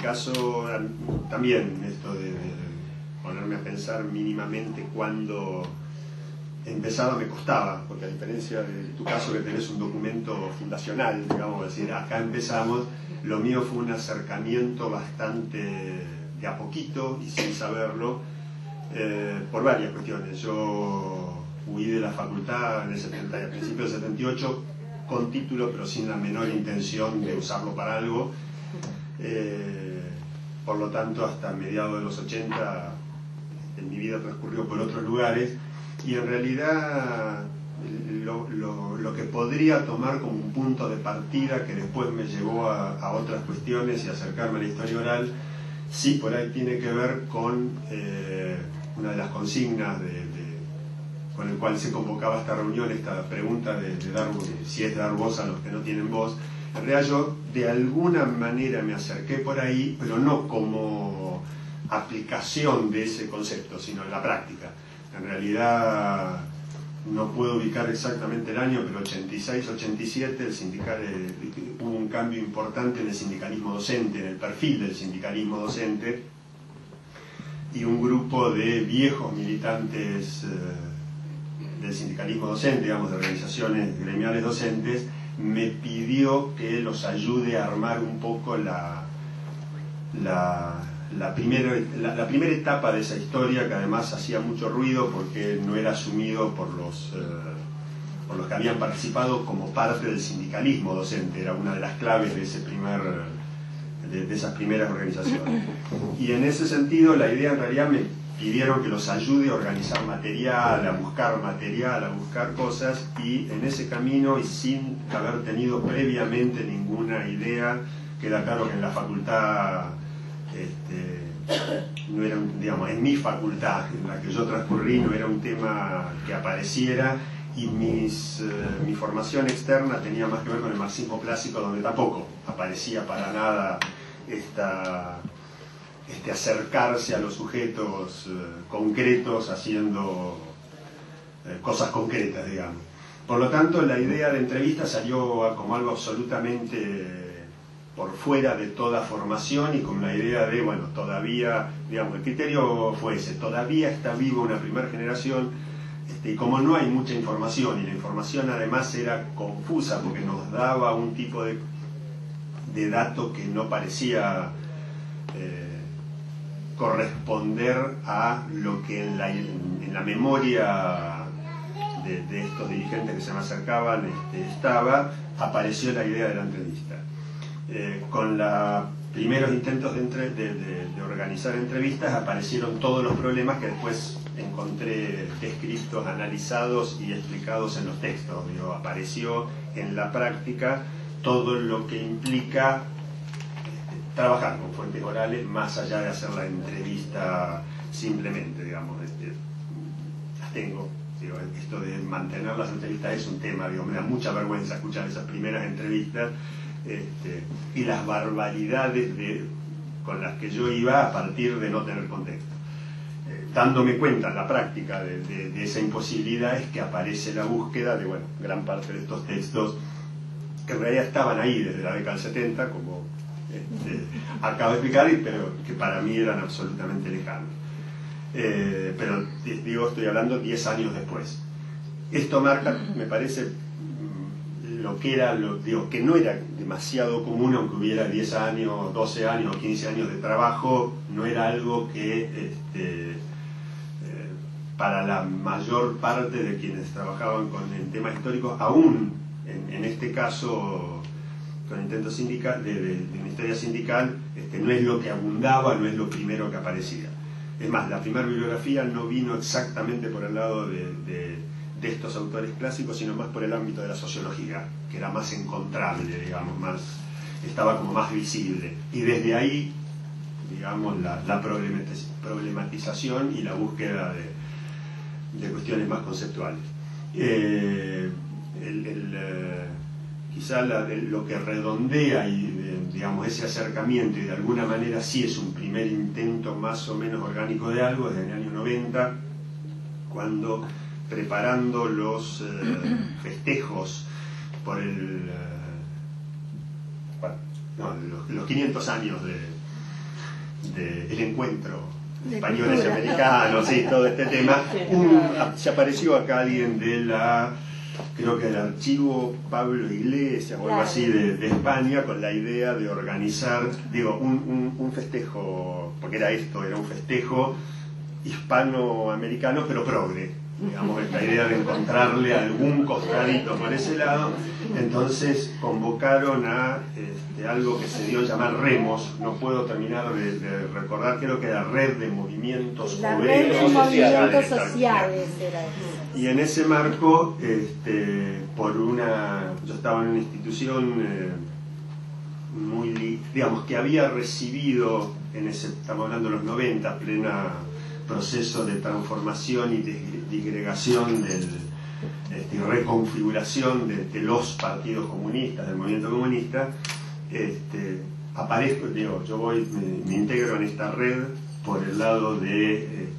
caso también esto de ponerme a pensar mínimamente cuándo empezaba me costaba, porque a diferencia de tu caso que tenés un documento fundacional, digamos, decir, acá empezamos, lo mío fue un acercamiento bastante de a poquito y sin saberlo, por varias cuestiones. Yo huí de la facultad en el 70, a principios del 78 con título, pero sin la menor intención de usarlo para algo. Por lo tanto, hasta mediados de los 80 en mi vida transcurrió por otros lugares, y en realidad lo que podría tomar como un punto de partida que después me llevó a otras cuestiones y acercarme a la historia oral, sí, por ahí tiene que ver con una de las consignas con el cual se convocaba esta reunión, esta pregunta de dar, si es dar voz a los que no tienen voz. En realidad yo de alguna manera me acerqué por ahí, pero no como aplicación de ese concepto, sino en la práctica. En realidad no puedo ubicar exactamente el año, pero 86-87 hubo un cambio importante en el sindicalismo docente, en el perfil del sindicalismo docente, y un grupo de viejos militantes del sindicalismo docente, digamos, de organizaciones gremiales docentes, me pidió que los ayude a armar un poco la primera etapa de esa historia, que además hacía mucho ruido porque no era asumido por los que habían participado como parte del sindicalismo docente. Era una de las claves de esas primeras organizaciones. Y en ese sentido la idea, en realidad me pidieron que los ayude a organizar material, a buscar cosas, y en ese camino, y sin haber tenido previamente ninguna idea, queda claro que en la facultad no era digamos, en mi facultad en la que yo transcurrí no era un tema que apareciera, y mi formación externa tenía más que ver con el marxismo clásico, donde tampoco aparecía para nada acercarse a los sujetos concretos haciendo cosas concretas, digamos. Por lo tanto, la idea de entrevista salió como algo absolutamente por fuera de toda formación, y con la idea de, bueno, todavía, digamos, el criterio fue ese, todavía está viva una primera generación, y como no hay mucha información, y la información además era confusa porque nos daba un tipo de dato que no parecía corresponder a lo que en la memoria de estos dirigentes que se me acercaban estaba, apareció la idea de la entrevista. Con los primeros intentos de organizar entrevistas aparecieron todos los problemas que después encontré descritos, analizados y explicados en los textos. Apareció en la práctica todo lo que implica trabajar con fuentes orales más allá de hacer la entrevista simplemente, digamos. Las tengo. Esto de mantener las entrevistas es un tema, me da mucha vergüenza escuchar esas primeras entrevistas y las barbaridades con las que yo iba a partir de no tener contexto. Dándome cuenta en la práctica de esa imposibilidad es que aparece la búsqueda de, bueno, gran parte de estos textos que en realidad estaban ahí desde la década del 70, como acabo de explicar, pero que para mí eran absolutamente lejanos. Pero digo, estoy hablando 10 años después. Esto marca, me parece, lo que era, digo, que no era demasiado común, aunque hubiera 10 años, 12 años o 15 años de trabajo, no era algo que para la mayor parte de quienes trabajaban en temas históricos, aún en este caso con intentos de una historia sindical, no es lo que abundaba, no es lo primero que aparecía. Es más, la primera bibliografía no vino exactamente por el lado de estos autores clásicos, sino más por el ámbito de la sociología, que era más encontrable, digamos, estaba como más visible. Y desde ahí, digamos, la problematización y la búsqueda de cuestiones más conceptuales. Quizá lo que redondea digamos, ese acercamiento, y de alguna manera sí es un primer intento más o menos orgánico de algo, desde el año 90, cuando preparando los festejos por los 500 años del encuentro españoles y americanos, sí, todo este tema. Se apareció acá alguien de creo que del archivo Pablo Iglesias o algo así de España, con la idea de organizar, digo, un festejo, porque era un festejo hispanoamericano pero progre, digamos, esta idea de encontrarle algún costadito por ese lado. Entonces convocaron a algo que se dio a llamar Remos, no puedo terminar de recordar, creo que era Red de Movimientos La Obreros Red de Movimientos Sociales. era eso. Y en ese marco, yo estaba en una institución digamos, que había recibido, estamos hablando de los 90, plena proceso de transformación y disgregación y reconfiguración de los partidos comunistas, del movimiento comunista. Aparezco, yo me integro en esta red por el lado de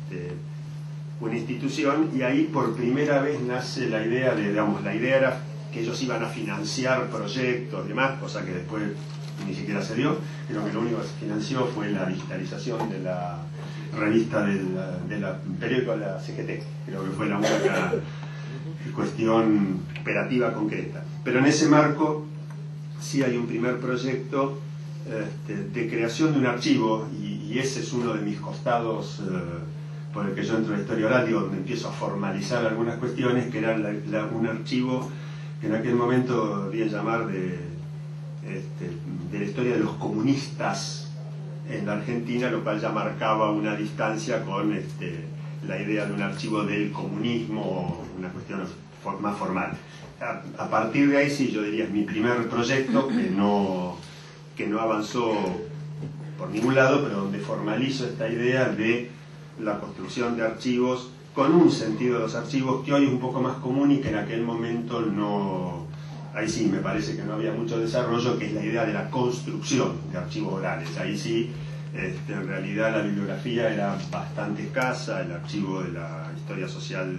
una institución, y ahí por primera vez nace la idea la idea era que ellos iban a financiar proyectos y demás, cosa que después ni siquiera se dio. Creo que lo único que se financió fue la digitalización de la revista del periódico de la CGT. Creo que fue la única cuestión operativa concreta. Pero en ese marco sí hay un primer proyecto de creación de un archivo, y ese es uno de mis costados por el que yo entro en la historia oral, donde empiezo a formalizar algunas cuestiones, que era un archivo que en aquel momento debía llamar de la historia de los comunistas en la Argentina, lo cual ya marcaba una distancia con la idea de un archivo del comunismo, una cuestión más formal. A partir de ahí sí, yo diría, es mi primer proyecto que no avanzó por ningún lado, pero donde formalizo esta idea de la construcción de archivos con un sentido de los archivos que hoy es un poco más común y que en aquel momento no. Ahí sí me parece que no había mucho desarrollo, que es la idea de la construcción de archivos orales. Ahí sí, en realidad la bibliografía era bastante escasa, el archivo de la historia social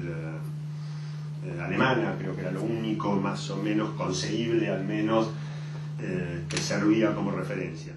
alemana creo que era lo único más o menos conseguible, al menos, que servía como referencia.